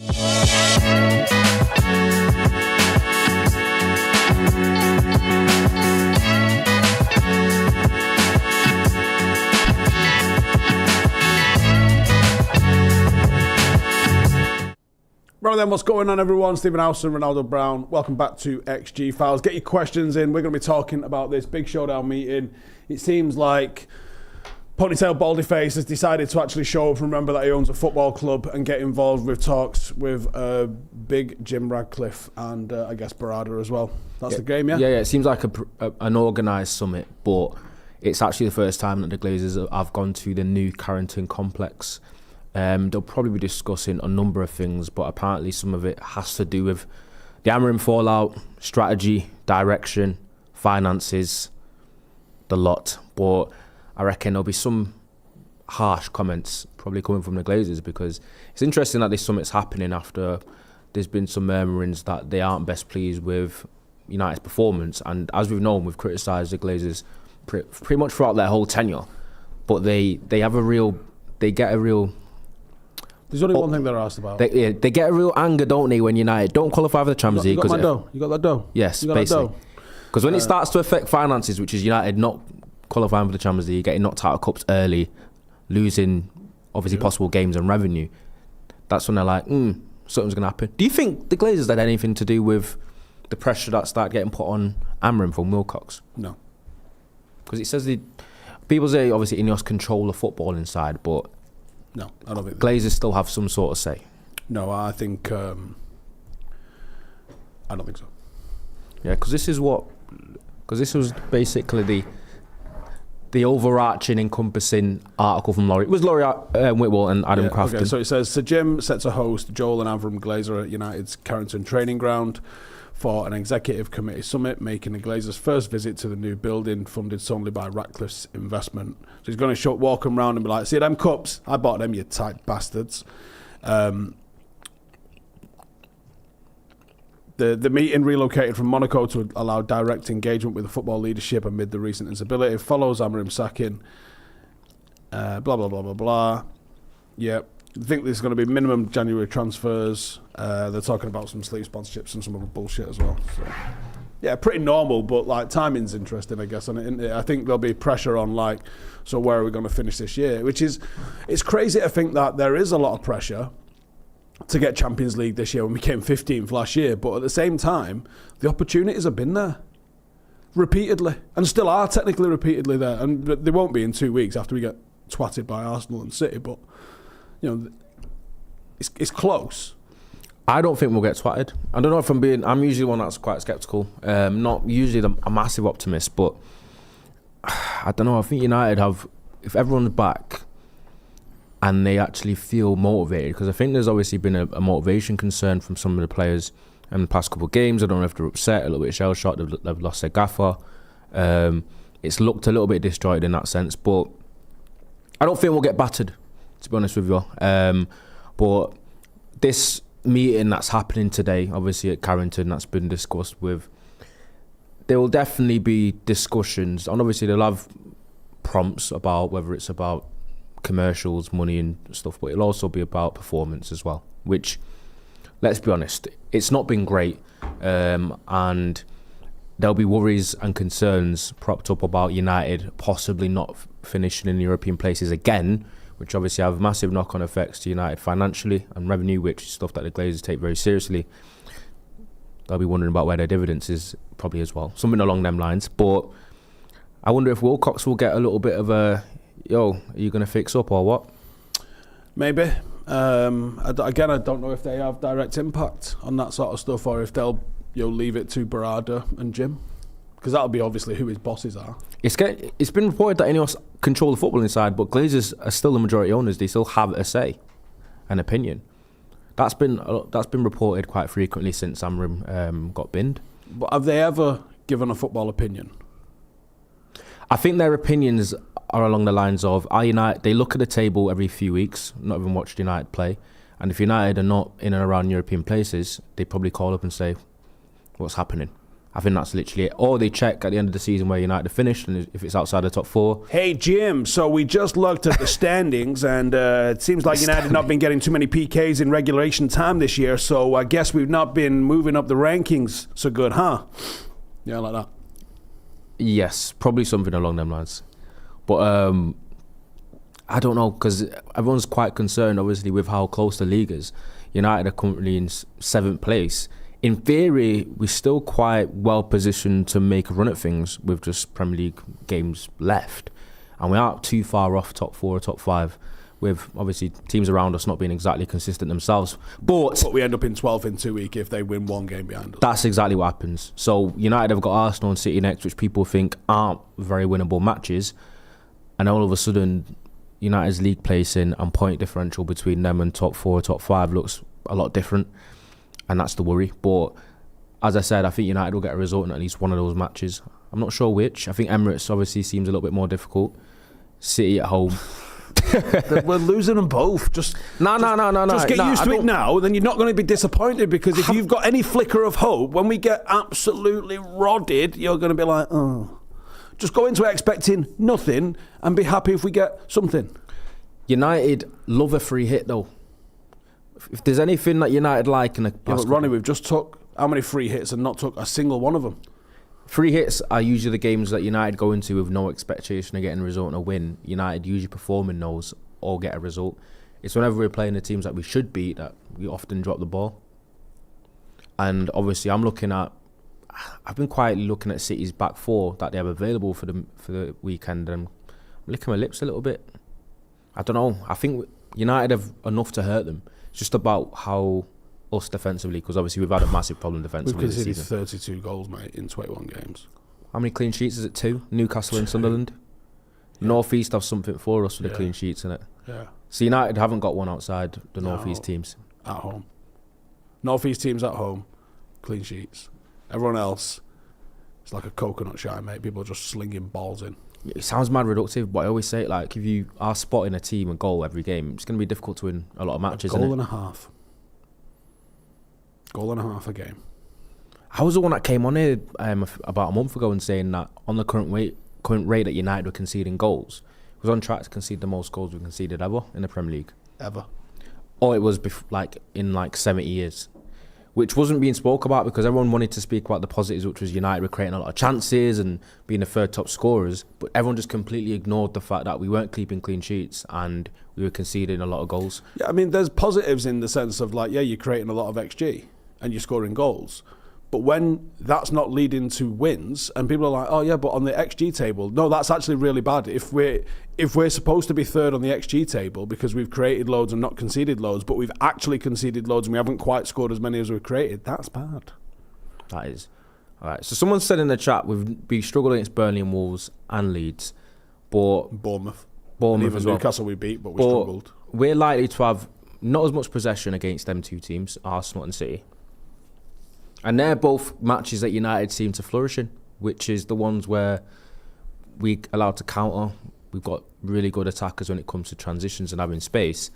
Right then, what's going on, everyone? Stephen Howson, Ronaldo Brown. Welcome back to XG Files. Get your questions in. We're going to be talking about this big showdown meeting. It seems like Ponytail Baldy Face has decided to actually show up and remember that he owns a football club and get involved with talks with big Jim Ratcliffe and I guess Barada as well. That's the game, yeah? Yeah. It seems like an organised summit, but it's actually the first time that the Glazers have gone to the new Carrington complex. They'll probably be discussing a number of things, but apparently some of it has to do with the Amorim fallout, strategy, direction, finances, the lot. But I reckon there'll be some harsh comments probably coming from the Glazers, because it's interesting that this summit's happening after there's been some murmurings that they aren't best pleased with United's performance. And as we've known, we've criticised the Glazers pretty much throughout their whole tenure. But they get a real... There's only one thing they're asked about. They get a real anger, don't they, when United don't qualify for the Champions League. You got that dough? Yes, basically. Because when it starts to affect finances, which is United not qualifying for the Champions League, getting knocked out of cups early, losing obviously possible games and revenue, that's when they're like, something's going to happen. Do you think the Glazers had anything to do with the pressure that started getting put on Amorim from Wilcox? No. Because it says people say obviously INEOS control the football inside, but no, I don't think Glazers still have some sort of say. No, I think I don't think so. Yeah, because this was basically the overarching, encompassing article from Laurie. It was Laurie Whitwell and Adam Crafton. Okay, so it says, Sir Jim set to host Joel and Avram Glazer at United's Carrington training ground for an executive committee summit, making the Glazers' first visit to the new building, funded solely by Ratcliffe's investment. So he's going to walk them around and be like, see them cups? I bought them, you tight bastards. The meeting relocated from Monaco to allow direct engagement with the football leadership amid the recent instability. Follows Amorim sacking. Blah, blah, blah, blah, blah. Yep. I think there's going to be minimum January transfers. They're talking about some sleeve sponsorships and some other bullshit as well. So, yeah, pretty normal, but like timing's interesting, I guess. And I think there'll be pressure on like, so where are we going to finish this year? It's crazy to think that there is a lot of pressure to get Champions League this year when we came 15th last year. But at the same time, the opportunities have been there repeatedly and still are technically repeatedly there. And they won't be in 2 weeks after we get twatted by Arsenal and City, but you know, it's close. I don't think we'll get twatted. I don't know if I'm usually one that's quite sceptical. Not usually a massive optimist, but I don't know. I think United if everyone's back and they actually feel motivated, because I think there's obviously been a motivation concern from some of the players in the past couple of games. I don't know if they're upset, a little bit shell-shocked, they've lost their gaffer. It's looked a little bit disjointed in that sense, but I don't think we'll get battered, to be honest with you. But this meeting that's happening today, obviously at Carrington, that's been discussed with, there will definitely be discussions, and obviously they'll have prompts about whether it's about commercials, money and stuff, but it'll also be about performance as well, which, let's be honest, it's not been great, and there'll be worries and concerns propped up about United possibly not finishing in European places again, which obviously have massive knock-on effects to United financially and revenue, which is stuff that the Glazers take very seriously. They'll be wondering about where their dividends is probably as well, something along them lines. But I wonder if Wilcox will get a little bit of a, yo, are you going to fix up or what? Maybe. Again, I don't know if they have direct impact on that sort of stuff, or if they'll leave it to Barada and Jim, because that'll be obviously who his bosses are. It's been reported that INEOS control the football inside, but Glazers are still the majority owners. They still have a say, an opinion. That's been reported quite frequently since Amorim got binned. But have they ever given a football opinion? I think their opinions are along the lines of, they look at the table every few weeks, not even watched United play, and if United are not in and around European places, they probably call up and say, what's happening? I think that's literally it. Or they check at the end of the season where United finished, and if it's outside the top 4. Hey, Jim, so we just looked at the standings, and it seems like United have not been getting too many PKs in regulation time this year, so I guess we've not been moving up the rankings so good, huh? Yeah, like that. Yes, probably something along them lines. But I don't know, because everyone's quite concerned, obviously, with how close the league is. United are currently in 7th place. In theory, we're still quite well positioned to make a run at things with just Premier League games left. And we aren't too far off top 4 or top 5, with obviously teams around us not being exactly consistent themselves. But we end up in 12th in 2 weeks if they win one game behind us. That's exactly what happens. So United have got Arsenal and City next, which people think aren't very winnable matches. And all of a sudden, United's league placing and point differential between them and top 4 or top 5 looks a lot different. And that's the worry. But as I said, I think United will get a result in at least one of those matches. I'm not sure which. I think Emirates obviously seems a little bit more difficult. City at home. We're losing them both. Just get used to it now, then you're not going to be disappointed, because if you've got any flicker of hope, when we get absolutely rodded, you're going to be like, oh. Just go into it expecting nothing and be happy if we get something. United love a free hit, though. If there's anything that United like in a but Ronnie, we've just took how many free hits and not took a single one of them? Free hits are usually the games that United go into with no expectation of getting a result and a win. United usually perform in those or get a result. It's whenever we're playing the teams that we should beat that we often drop the ball. And obviously I've been quietly looking at City's back 4 that they have available for the weekend, and I'm licking my lips a little bit. I don't know. I think United have enough to hurt them. It's just about how us defensively, because obviously we've had a massive problem defensively this season. We've conceded 32 goals, mate, in 21 games. How many clean sheets is it? 2? Newcastle and Sunderland. Yeah. North East have something for us with the clean sheets in it. Yeah. So United haven't got one outside the North East teams. At home. North East teams at home, clean sheets. Everyone else, it's like a coconut shine, mate. People are just slinging balls in. It sounds mad reductive, but I always say, like, if you are spotting a team a goal every game, it's going to be difficult to win a lot of matches. Goal and a half. Goal and a half a game. I was the one that came on here about a month ago and saying that on the current rate that United were conceding goals, it was on track to concede the most goals we conceded ever in the Premier League. Ever. Or it was in 70 years. Which wasn't being spoke about because everyone wanted to speak about the positives, which was United were creating a lot of chances and being the 3rd top scorers. But everyone just completely ignored the fact that we weren't keeping clean sheets and we were conceding a lot of goals. Yeah, I mean, there's positives in the sense of, like, yeah, you're creating a lot of XG and you're scoring goals. But when that's not leading to wins and people are like, oh yeah, but on the XG table, no, that's actually really bad. If we're supposed to be 3rd on the XG table because we've created loads and not conceded loads, but we've actually conceded loads and we haven't quite scored as many as we've created, that's bad. That is. All right, so someone said in the chat we struggled against Burnley and Wolves and Leeds, but Bournemouth as well. Newcastle we beat, but we struggled. We're likely to have not as much possession against them 2 teams, Arsenal and City. And they're both matches that United seem to flourish in, which is the ones where we're allowed to counter. We've got really good attackers when it comes to transitions and having space.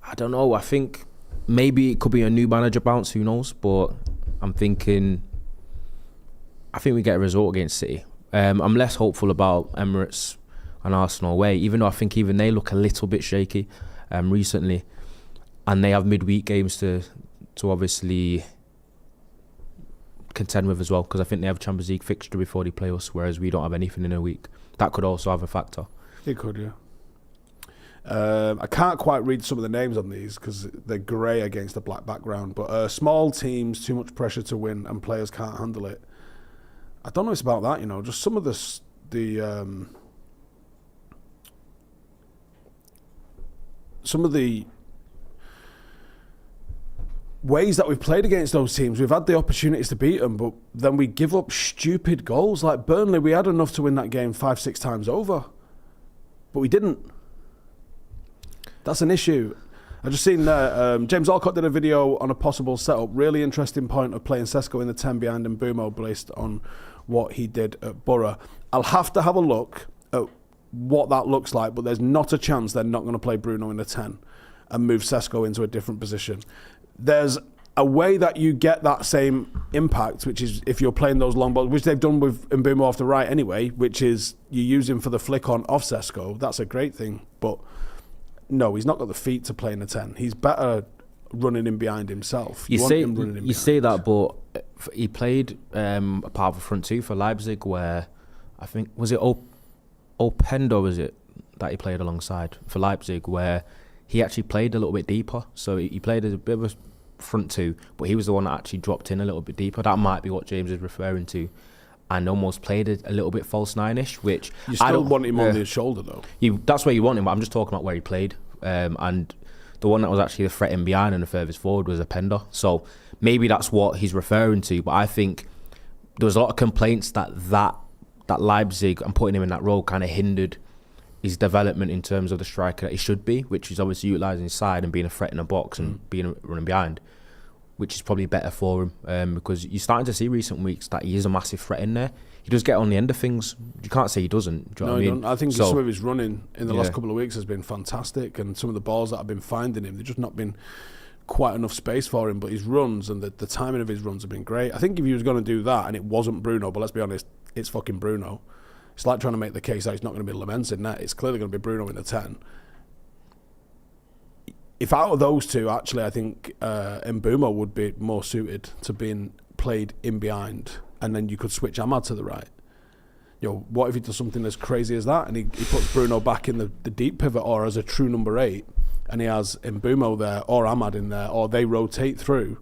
I don't know. I think maybe it could be a new manager bounce. Who knows? But I think we get a result against City. I'm less hopeful about Emirates and Arsenal away, even though I think even they look a little bit shaky recently. And they have midweek games to obviously contend with as well, because I think they have a Champions League fixture before they play us, whereas we don't have anything in a week. That could also have a factor. It could, yeah. I can't quite read some of the names on these because they're grey against a black background, but small teams, too much pressure to win and players can't handle it. I don't know it's about that, just some of the ways that we've played against those teams, we've had the opportunities to beat them, but then we give up stupid goals. Like Burnley, we had enough to win that game 5-6 times over, but we didn't. That's an issue. I just seen James Alcott did a video on a possible setup. Really interesting point of playing Sesko in the 10 behind Mbuemo based on what he did at Borough. I'll have to have a look at what that looks like, but there's not a chance they're not going to play Bruno in the 10 and move Sesko into a different position. There's a way that you get that same impact, which is if you're playing those long balls, which they've done with Mbuemo off the right anyway, which is you use him for the flick on off Sesko. That's a great thing. But no, he's not got the feet to play in a 10. He's better running in behind himself. You say that, but he played a part of the front two for Leipzig, where I think was it Openda, was it that he played alongside for Leipzig, where he actually played a little bit deeper. So he played as a bit of a front two, but he was the one that actually dropped in a little bit deeper. That might be what James is referring to, and almost played a little bit false nine-ish, which you still I don't want him on his shoulder though. That's where you want him, but I'm just talking about where he played, and the one that was actually the threat in behind and the furthest forward was Openda. So maybe that's what he's referring to, but I think there was a lot of complaints that Leipzig and putting him in that role kind of hindered his development in terms of the striker that he should be, which is obviously utilising his side and being a threat in the box and running behind, which is probably better for him, because you're starting to see recent weeks that he is a massive threat in there. He does get on the end of things. You can't say he doesn't. Do you know what I mean? I think some of his running in the last couple of weeks has been fantastic, and some of the balls that have been finding him, they've just not been quite enough space for him, but his runs and the timing of his runs have been great. I think if he was going to do that and it wasn't Bruno, but let's be honest, it's fucking Bruno. It's like trying to make the case that he's not going to be Lamens in that. It's clearly going to be Bruno in the 10. If out of those two, actually, I think Mbuemo would be more suited to being played in behind, and then you could switch Ahmad to the right. What if he does something as crazy as that and he puts Bruno back in the deep pivot or as a true number 8, and he has Mbuemo there or Ahmad in there, or they rotate through,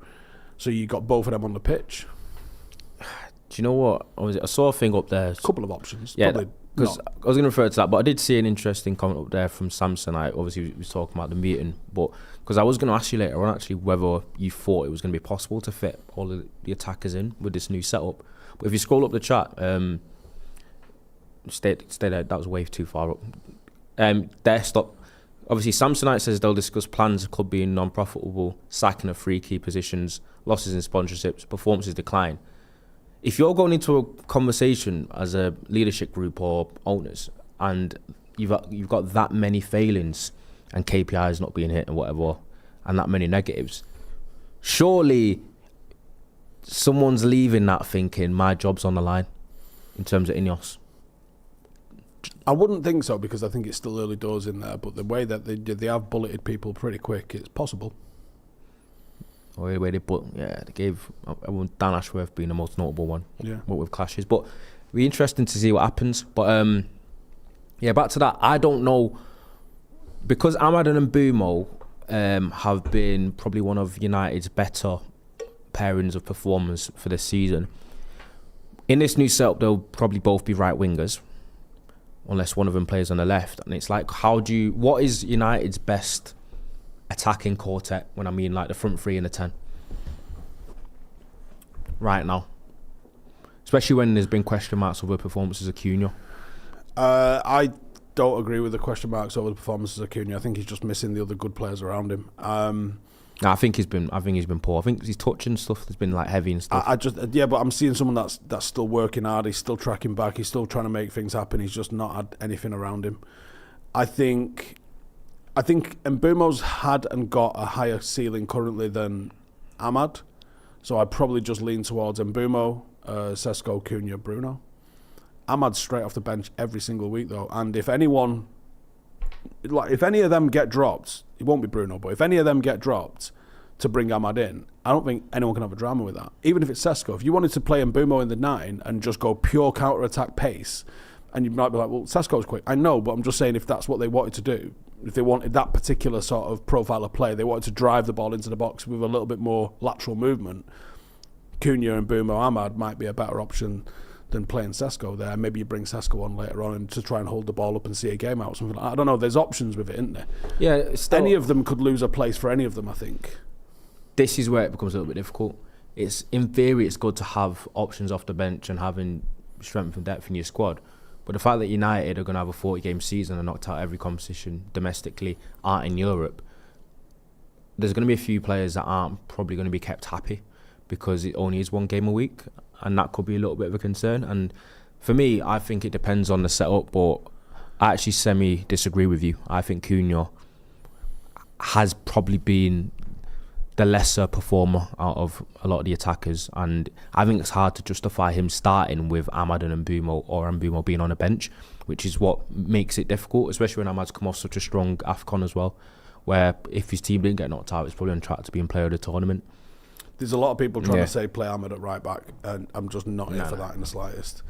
so you got both of them on the pitch. Do you know what? I saw a thing up there. A couple of options. Yeah, because I was going to refer to that, but I did see an interesting comment up there from Samson. Obviously, he was talking about the meeting, but because I was going to ask you later on actually whether you thought it was going to be possible to fit all of the attackers in with this new setup. But if you scroll up the chat, stay there. That was way too far up. There, stop. Obviously, Samsonite says they'll discuss plans of club being non-profitable, sacking of 3 key positions, losses in sponsorships, performances decline. If you're going into a conversation as a leadership group or owners, and you've got that many failings and KPIs not being hit and whatever, and that many negatives, surely someone's leaving that thinking my job's on the line in terms of INEOS. I wouldn't think so, because I think it's still early doors in there, but the way that they have bulleted people pretty quick, it's possible. They gave Dan Ashworth being the most notable one. Yeah. What with clashes, but it'll be interesting to see what happens. But back to that. I don't know, because Ahmad and Mbuemo have been probably one of United's better pairings of performers for this season. In this new setup, they'll probably both be right wingers, unless one of them plays on the left. And it's like, what is United's best attacking quartet, when I mean like the front 3 and the 10 right now, especially when there's been question marks over the performances of Cunha? I don't agree with the question marks over the performances of Cunha. I think he's just missing the other good players around him. I think he's been poor. I think his touch and stuff has been like heavy and stuff. But I'm seeing someone that's still working hard. He's still tracking back. He's still trying to make things happen. He's just not had anything around him. I think Mbuemo's had and got a higher ceiling currently than Ahmad, so I'd probably just lean towards Mbuemo, Sesko, Cunha, Bruno. Ahmad's straight off the bench every single week though, and if any of them get dropped, it won't be Bruno, but if any of them get dropped to bring Ahmad in, I don't think anyone can have a drama with that. Even if it's Sesko, if you wanted to play Mbuemo in the 9 and just go pure counter-attack pace, and you might be like, well, Sesko's quick. I know, but I'm just saying if that's what they wanted to do, if they wanted that particular sort of profile of play, they wanted to drive the ball into the box with a little bit more lateral movement, Cunha and Mbuemo Ahmad might be a better option than playing Sesko there. Maybe you bring Sesko on later on and to try and hold the ball up and see a game out. Something like that. I don't know. There's options with it, isn't there? Yeah. Any of them could lose a place for any of them, I think. This is where it becomes a little bit difficult. It's in theory, it's good to have options off the bench and having strength and depth in your squad. But the fact that United are going to have a 40-game season and knocked out every competition domestically, aren't in Europe, there's going to be a few players that aren't probably going to be kept happy because it only is 1 game a week, and that could be a little bit of a concern. And for me, I think it depends on the setup, but I actually semi-disagree with you. I think Cunha has probably been the lesser performer out of a lot of the attackers, and I think it's hard to justify him starting with Ahmad and Mbuemo, or Mbuemo being on a bench, which is what makes it difficult, especially when Ahmad's come off such a strong AFCON as well, where if his team didn't get knocked out, it's probably on track to being player of the tournament. There's a lot of people trying to say play Ahmad at right back, and I'm just not here for that in the slightest.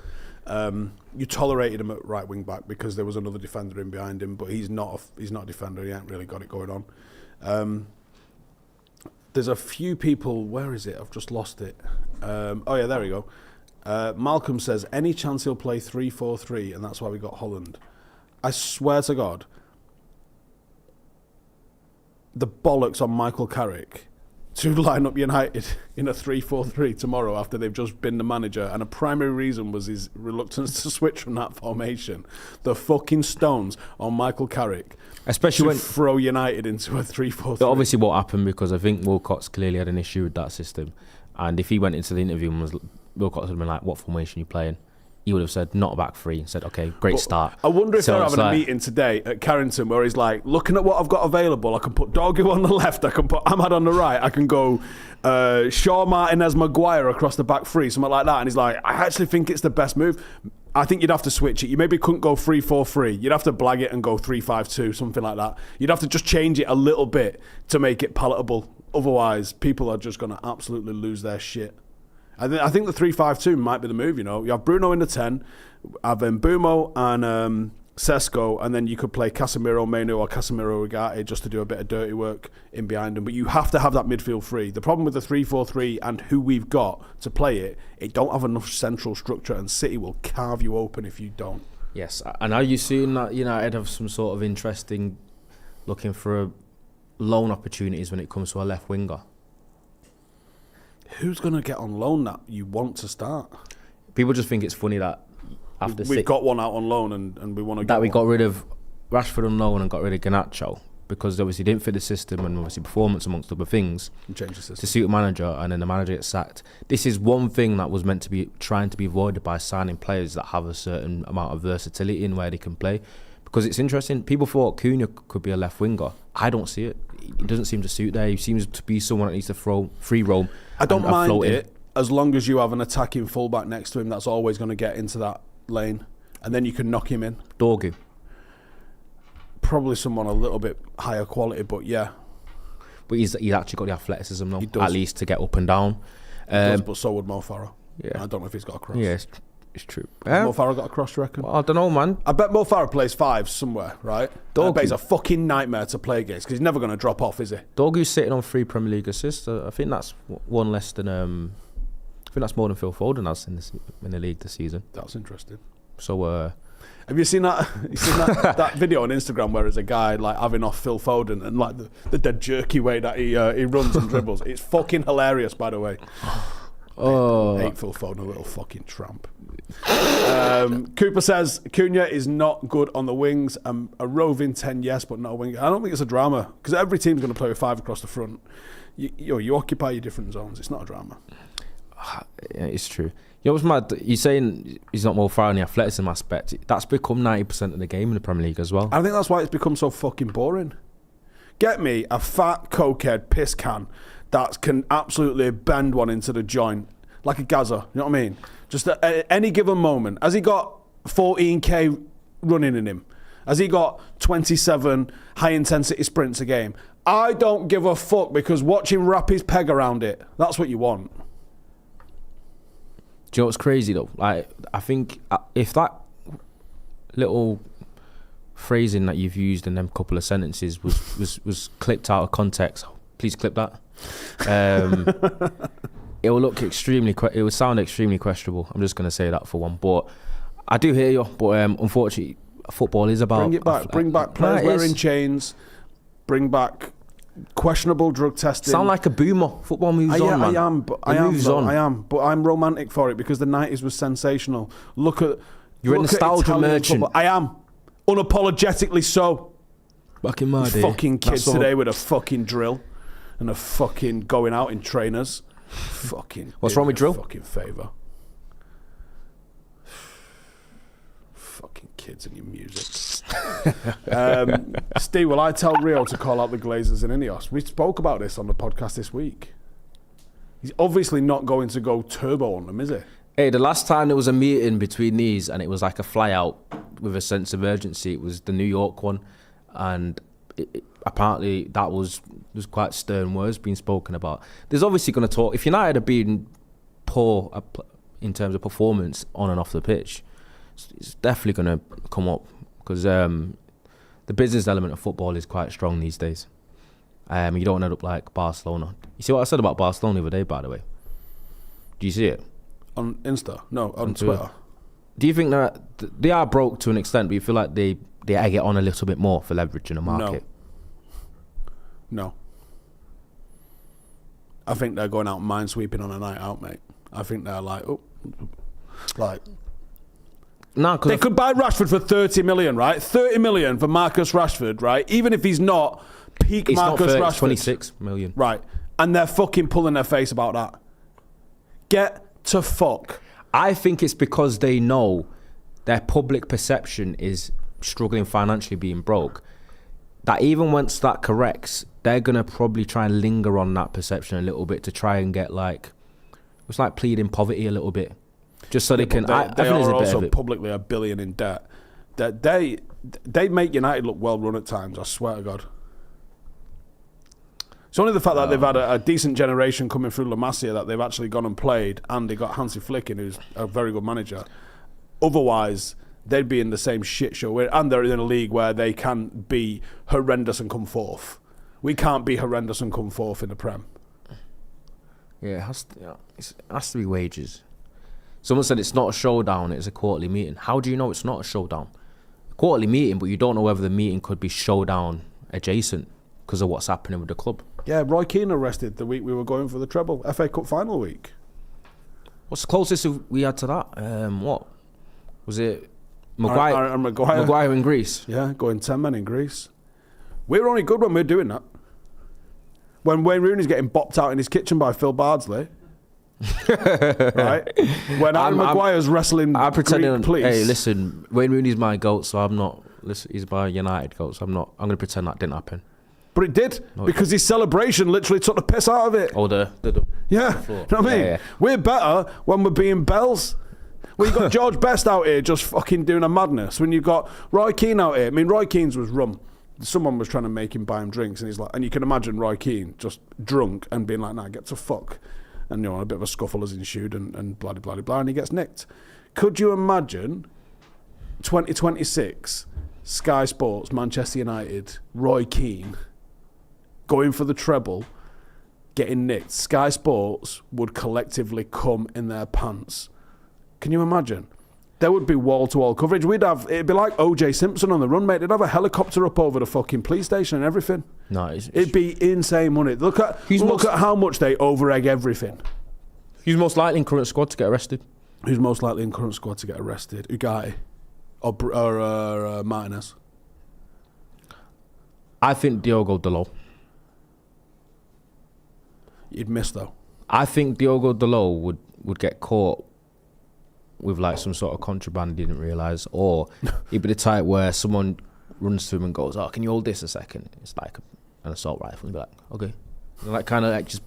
You tolerated him at right wing back because there was another defender in behind him, but he's not a defender. He ain't really got it going on. There's a few people. Where is it? I've just lost it. Oh yeah, there we go. Malcolm says any chance he'll play 3-4-3, and that's why we got Holland. I swear to God, the bollocks on Michael Carrick to line up United in a 3-4-3 tomorrow after they've just been the manager, and a primary reason was his reluctance to switch from that formation. The fucking stones on Michael Carrick, especially when throw United into a 3-4-3. That obviously what happened, because I think Wilcox clearly had an issue with that system, and if he went into the interview and Wilcox would have been like, "What formation are you playing?" He would have said, "Not a back three," and said, "Okay, great start." I wonder if they're having a meeting today at Carrington where he's like, looking at what I've got available, I can put Dogu on the left, I can put Ahmad on the right, I can go Shaw, Martinez, Maguire across the back three, something like that. And he's like, I actually think it's the best move. I think you'd have to switch it. You maybe couldn't go 3-4-3. You'd have to blag it and go 3-5-2, something like that. You'd have to just change it a little bit to make it palatable. Otherwise, people are just going to absolutely lose their shit. I think the 3-5-2 might be the move, you know. You have Bruno in the 10, have Mbuemo and Sesko, and then you could play Casemiro, Mainoo, or Casemiro, Ugarte just to do a bit of dirty work in behind them. But you have to have that midfield free. The problem with the 3-4-3 and who we've got to play it don't have enough central structure, and City will carve you open if you don't. Yes, and are you seeing that United have some sort of interesting looking for loan opportunities when it comes to a left winger? Who's going to get on loan that you want to start? People just think it's funny that after we've got one out on loan and we want to get that we one. got rid of Rashford on loan and got rid of Garnacho because obviously didn't fit the system and obviously performance amongst other things to suit a manager, and then the manager gets sacked. This is one thing that was meant to be trying to be avoided by signing players that have a certain amount of versatility in where they can play. Because it's interesting, people thought Cunha could be a left winger. I don't see it. He doesn't seem to suit there. He seems to be someone that needs to throw free roam. I don't mind it as long as you have an attacking fullback next to him that's always going to get into that lane, and then you can knock him in. Dogu. Probably someone a little bit higher quality, but yeah. But he's actually got the athleticism now, at least to get up and down. He does, but so would Mo Farah. Yeah. I don't know if he's got a cross. Yeah, it's true. Mo Farah got a cross, you reckon? Well, I don't know, man. I bet Mo Farah plays 5 somewhere, right? I bet he's a fucking nightmare to play against because he's never going to drop off, is he? Dogu's sitting on 3 Premier League assists. I think that's one less than. I think that's more than Phil Foden has in the league this season. That's interesting. So, have you seen that? That video on Instagram where there's a guy like having off Phil Foden and like the dead jerky way that he runs and dribbles? It's fucking hilarious, by the way. I hate Phil Foden, a little fucking tramp. Cooper says Cunha is not good on the wings. A roving 10, yes, but not a wing. I don't think it's a drama because every team's going to play with 5 across the front. You occupy your different zones. It's not a drama. Yeah, it's true. You know what's mad? You're saying he's not more far on the athleticism aspect. That's become 90% of the game in the Premier League as well. I think that's why it's become so fucking boring. Get me a fat cokehead piss can that can absolutely bend one into the joint like a Gaza. You know what I mean? Just at any given moment. Has he got 14k running in him? Has he got 27 high intensity sprints a game? I don't give a fuck because watch him wrap his peg around it. That's what you want. Do you know what's crazy though? Like, I think if that little phrasing that you've used in them couple of sentences was clipped out of context, please clip that. It will look it will sound extremely questionable. I'm just going to say that for one. But I do hear you. But unfortunately, football is about bring it back. Bring back players wearing chains. Bring back questionable drug testing. Sound like a boomer. Football moves on, man. I am, but I'm romantic for it because the 90s was sensational. You're a nostalgia merchant. Football. I am, unapologetically so. Back in my day, fucking kids today with a fucking drill and a fucking going out in trainers. Fucking. What's wrong with drill? Fucking favour. fucking kids and your music. Steve, will I tell Rio to call out the Glazers and INEOS? We spoke about this on the podcast this week. He's obviously not going to go turbo on them, is he? Hey, the last time there was a meeting between these and it was like a fly out with a sense of urgency, it was the New York one. And apparently that was quite stern words being spoken about. There's obviously going to talk, if United are being poor in terms of performance on and off the pitch, it's definitely going to come up because the business element of football is quite strong these days. You don't end up like Barcelona. You see what I said about Barcelona the other day, by the way? Do you see it? On Insta? No, on Twitter. Do you think that they are broke to an extent, but you feel like they egg it on a little bit more for leverage in the market? No. I think they're going out minesweeping on a night out, mate. I think they're like, they could buy Rashford for 30 million, right? 30 million for Marcus Rashford, right? Even if he's not peak Marcus Rashford. 26 million. Right. And they're fucking pulling their face about that. Get to fuck. I think it's because they know their public perception is struggling financially, being broke, that even once that corrects, they're going to probably try and linger on that perception a little bit to try and get like, it's like pleading poverty a little bit. Just so they can... They are also publicly $1 billion in debt. They make United look well run at times, I swear to God. It's only the fact that they've had a decent generation coming through La Masia that they've actually gone and played, and they got Hansi Flick in, who's a very good manager. Otherwise, they'd be in the same shit show. And they're in a league where they can be horrendous and come fourth. We can't be horrendous and come fourth in the Prem. Yeah, it has to be wages. Someone said it's not a showdown, it's a quarterly meeting. How do you know it's not a showdown? A quarterly meeting, but you don't know whether the meeting could be showdown adjacent because of what's happening with the club. Yeah, Roy Keane arrested the week we were going for the treble, FA Cup final week. What's the closest we had to that? What? Was it Maguire? Maguire in Greece. Yeah, going 10 men in Greece. We're only good when we're doing that. When Wayne Rooney's getting bopped out in his kitchen by Phil Bardsley. Right? When Aaron Maguire's wrestling Greek police. Hey, listen, Wayne Rooney's my GOAT, so I'm not... Listen, he's my United GOAT, so I'm going to pretend that didn't happen. But it did, because his celebration literally took the piss out of it. Oh, yeah, you know what I mean? Yeah. We're better when we're being bells. When you've got George Best out here just fucking doing a madness. When you've got Roy Keane out here. I mean, Roy Keane's was rum. Someone was trying to make him buy him drinks, and he's like, and you can imagine Roy Keane just drunk and being like, nah, get to fuck. And, you know, a bit of a scuffle has ensued and blah, blah, blah, blah, and he gets nicked. Could you imagine 2026, Sky Sports, Manchester United, Roy Keane, going for the treble, getting nicked? Sky Sports would collectively come in their pants. Can you imagine? There would be wall-to-wall coverage. It'd be like O.J. Simpson on the run, mate. They'd have a helicopter up over the fucking police station and everything. No, it'd be insane money. Look at how much they over-egg everything. Who's most likely in current squad to get arrested? Who's most likely in current squad to get arrested? Ugarte or Martinez? I think Diogo Dalot. You'd miss, though. I think Diogo Dalot would get caught with like some sort of contraband he didn't realise, or he'd be the type where someone runs to him and goes, oh, can you hold this a second? It's like an assault rifle. And he'd be like, okay. And like kind of like just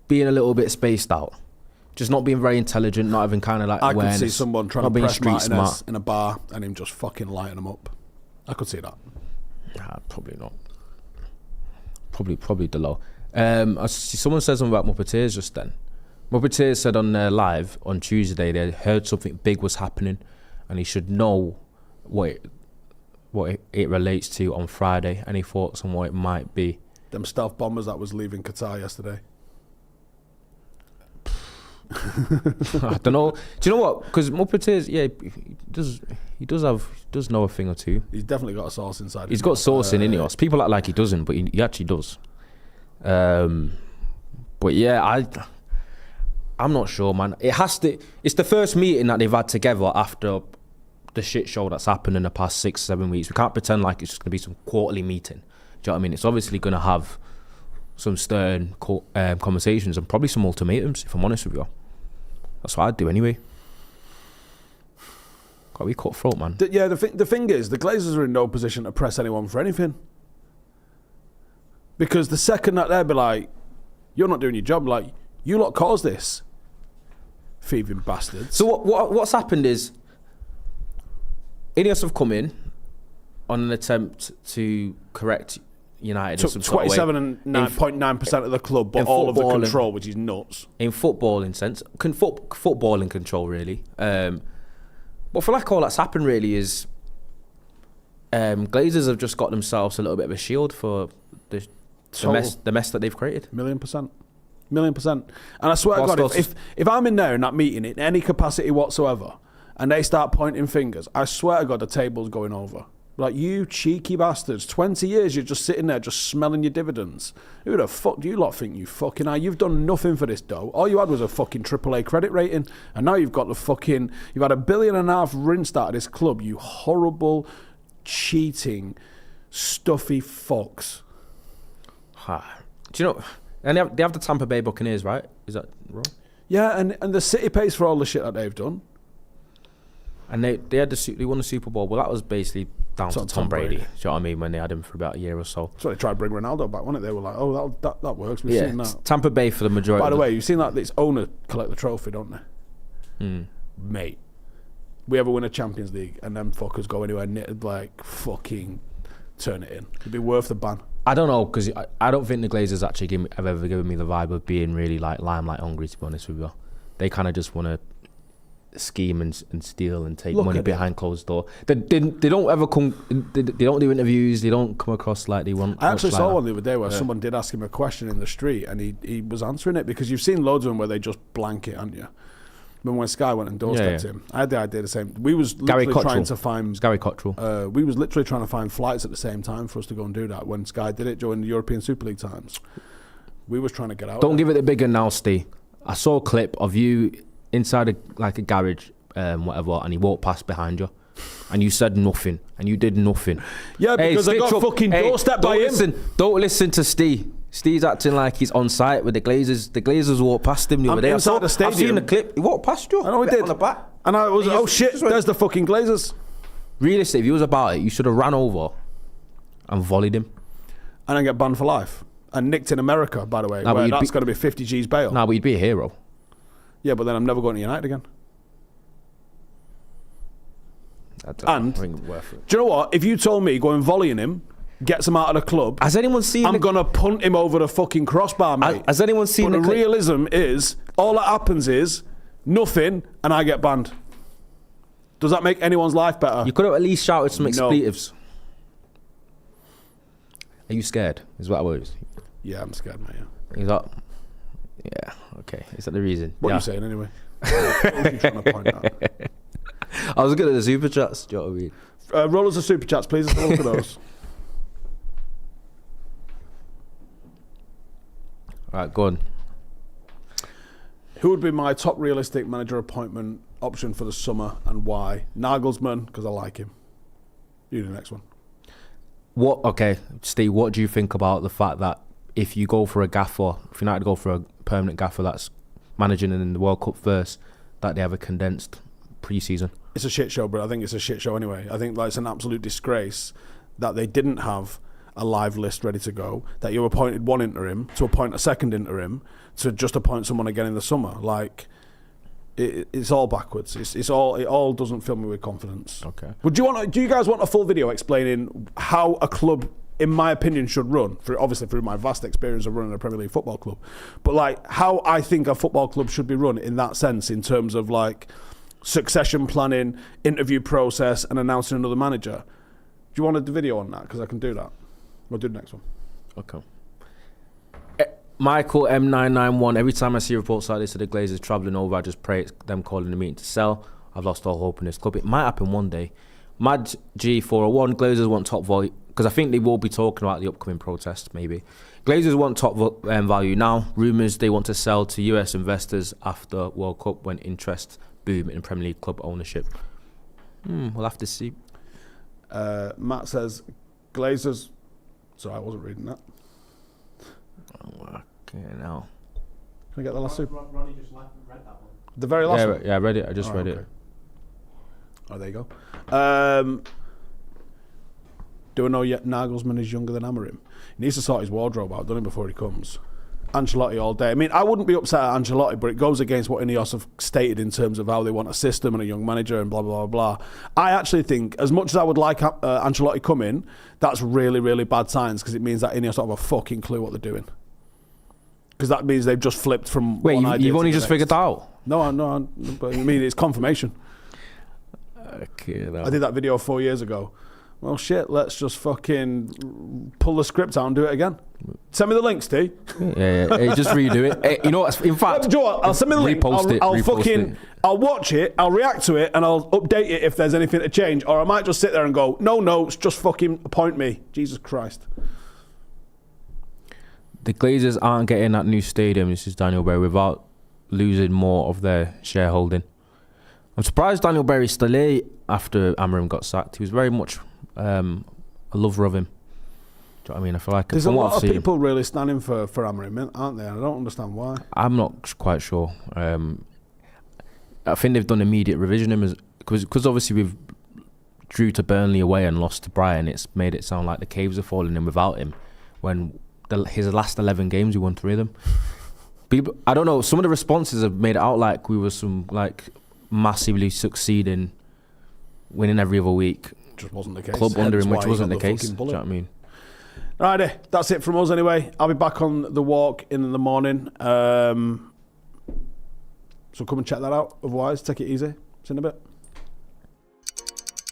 being a little bit spaced out. Just not being very intelligent, not having kind of like awareness. I could see someone trying to press Martinez in a bar and him just fucking lighting them up. I could see that. Nah, probably not. Probably Dalot. Someone said something about Muppeteers just then. Muppeteers said on their live on Tuesday they heard something big was happening and he should know what it relates to on Friday. Any thoughts on what it might be? Them stealth bombers that was leaving Qatar yesterday. I don't know. Do you know what? Because Muppeteers, yeah, he does know a thing or two. He's definitely got a source inside. He's got source in INEOS. People act like he doesn't, but he actually does. But yeah, I'm not sure, man. It's the first meeting that they've had together after the shit show that's happened in the past 6-7 weeks. We can't pretend like it's just going to be some quarterly meeting. Do you know what I mean? It's obviously going to have some stern conversations and probably some ultimatums, if I'm honest with you. That's what I'd do anyway. Got to be cutthroat, man. The thing is, the Glazers are in no position to press anyone for anything. Because the second that they'll be like, you're not doing your job, like, you lot caused this, thieving bastards. So what's happened is, INEOS have come in on an attempt to correct United. Took 27.9% of the club, but all of the control, which is nuts. In footballing sense, footballing control, really. But I feel like all that's happened, really, is Glazers have just got themselves a little bit of a shield for the mess that they've created. 1,000,000%. 1,000,000%. And I swear to God, if I'm in there in that meeting in any capacity whatsoever, and they start pointing fingers, I swear to God, the table's going over. Like, you cheeky bastards, 20 years you're just sitting there just smelling your dividends. Who the fuck do you lot think you fucking are? You've done nothing for this dough. All you had was a fucking AAA credit rating, and now you've got you've had $1.5 billion rinsed out of this club, you horrible, cheating, stuffy fucks. Do you know, and they have the Tampa Bay Buccaneers, right? Is that wrong? Yeah, and the city pays for all the shit that they've done. And they won the Super Bowl. Well, that was basically down to Tom Brady. Do you know what I mean? When they had him for about a year or so. So they tried to bring Ronaldo back, wasn't it? They were like, oh, that works. We've seen that. Tampa Bay for the majority. By the way, you've seen that this owner collect the trophy, don't they? Mate, we ever win a Champions League and them fuckers go anywhere knitted, like, fucking turn it in. It'd be worth the ban. I don't know, because I don't think the Glazers actually have ever given me the vibe of being really like limelight hungry, to be honest with you. They kind of just want to scheme and steal and take money behind closed door. They don't ever come. They don't do interviews. They don't come across like they want. I actually saw one the other day where someone did ask him a question in the street, and he was answering it, because you've seen loads of them where they just blank it, haven't you? Remember when Sky went and doorstepped him? I had the idea the same. We was literally trying to find Gary Cottrell. We was literally trying to find flights at the same time for us to go and do that when Sky did it during the European Super League times. We was trying to get out. Don't give it the bigger now, Steve. I saw a clip of you inside a garage, whatever, and he walked past behind you, and you said nothing, and you did nothing. Yeah, because I got fucking doorstepped by him. Don't listen to Steve. Steve's acting like he's on site with the Glazers. The Glazers walked past him the other day. Inside the stadium. I've seen the clip. He walked past you. I know he did. On the back. And I was, oh shit, there's the fucking Glazers. Realistically, if he was about it, you should have ran over and volleyed him. And then get banned for life. And nicked in America, by the way. Where that's going to be 50 G's bail. Nah, but you'd be a hero. Yeah, but then I'm never going to United again. And do you know what? If you told me go and volleying him, gets him out of the club, has anyone seen? I'm gonna punt him over the fucking crossbar, mate. Has anyone seen? But the realism is, all that happens is nothing, and I get banned. Does that make anyone's life better? You could have at least shouted some expletives. Are you scared? Is what I was. Yeah, I'm scared, mate. Is that? Yeah. Okay. Is that the reason? What are you saying anyway? What are you trying to point out? I was good at the super chats. Do you know what I mean? Roll us the super chats, please. Let's look at those. Right, go on. Who would be my top realistic manager appointment option for the summer, and why? Nagelsmann, because I like him. You do the next one. Okay, Steve, what do you think about the fact that if you go for a gaffer, if United go for a permanent gaffer that's managing in the World Cup first, that they have a condensed pre-season? It's a shit show, but I think it's a shit show anyway. I think it's an absolute disgrace that they didn't have a live list ready to go, that you appointed one interim to appoint a second interim to just appoint someone again in the summer. Like, it's all backwards. It all doesn't fill me with confidence. Okay. Do you guys want a full video explaining how a club, in my opinion, should run? Obviously through my vast experience of running a Premier League football club, but like how I think a football club should be run in that sense, in terms of like succession planning, interview process, and announcing another manager. Do you want a video on that? Because I can do that. We'll do the next one. Okay. Michael M991. Every time I see reports like this of the Glazers travelling over, I just pray it's them calling the meeting to sell. I've lost all hope in this club. It might happen one day. Mad G401. Glazers want top value, because I think they will be talking about the upcoming protest. Maybe Glazers want top value now. Rumours they want to sell to US investors after World Cup when interest boom in Premier League club ownership. We'll have to see. Matt says Glazers. Sorry, I wasn't reading that. Okay, now. Can I get the last super? Ronnie just read that one. The very last one? Yeah, I read it. I just read it. Oh, there you go. Do I know yet Nagelsmann is younger than Amorim? He needs to sort his wardrobe out, don't he, before he comes. Ancelotti all day. I mean, I wouldn't be upset at Ancelotti, but it goes against what INEOS have stated in terms of how they want a system and a young manager and blah, blah, blah, blah. I actually think, as much as I would like Ancelotti come in, that's really, really bad signs because it means that INEOS don't have a fucking clue what they're doing. Because that means they've just flipped from Wait, one idea you've to only the just next. figured out? No, but I mean, it's confirmation. Okay, I did that video 4 years ago. Well, shit, let's just fucking pull the script out and do it again. Send me the link, Steve. Yeah. Hey, just redo it. Hey, you know what? In fact, Do you know what? I'll send me the link. I'll watch it, I'll react to it, and I'll update it if there's anything to change. Or I might just sit there and go, no notes, just fucking appoint me. Jesus Christ. The Glazers aren't getting that new stadium, this is Daniel Berry, without losing more of their shareholding. I'm surprised Daniel Berry's still here after Amorim got sacked. He was very much a lover of him. Do you know what I mean? I feel like there's a lot of people really standing for Amorim, aren't there? I don't understand why. I'm not quite sure. I think they've done immediate revisionism because obviously we've drew to Burnley away and lost to Brighton. It's made it sound like the caves are falling in without him. When his last 11 games, he won 3 of them. People, I don't know. Some of the responses have made it out like we were some like massively succeeding, winning every other week. Just wasn't the case. Club under him, which wasn't the case. Do you know what I mean? Alrighty, that's it from us anyway. I'll be back on the walk in the morning. So come and check that out. Otherwise, take it easy. See you in a bit.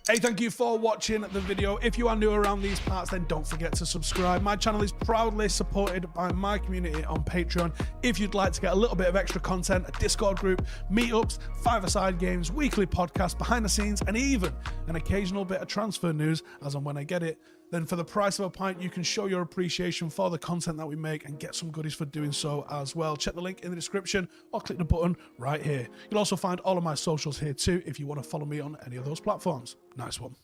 Hey, thank you for watching the video. If you are new around these parts, then don't forget to subscribe. My channel is proudly supported by my community on Patreon. If you'd like to get a little bit of extra content, a Discord group, meetups, five-a-side games, weekly podcasts, behind the scenes, and even an occasional bit of transfer news as and when I get it, then for the price of a pint, you can show your appreciation for the content that we make and get some goodies for doing so as well. Check the link in the description or click the button right here. You'll also find all of my socials here too if you want to follow me on any of those platforms. Nice one.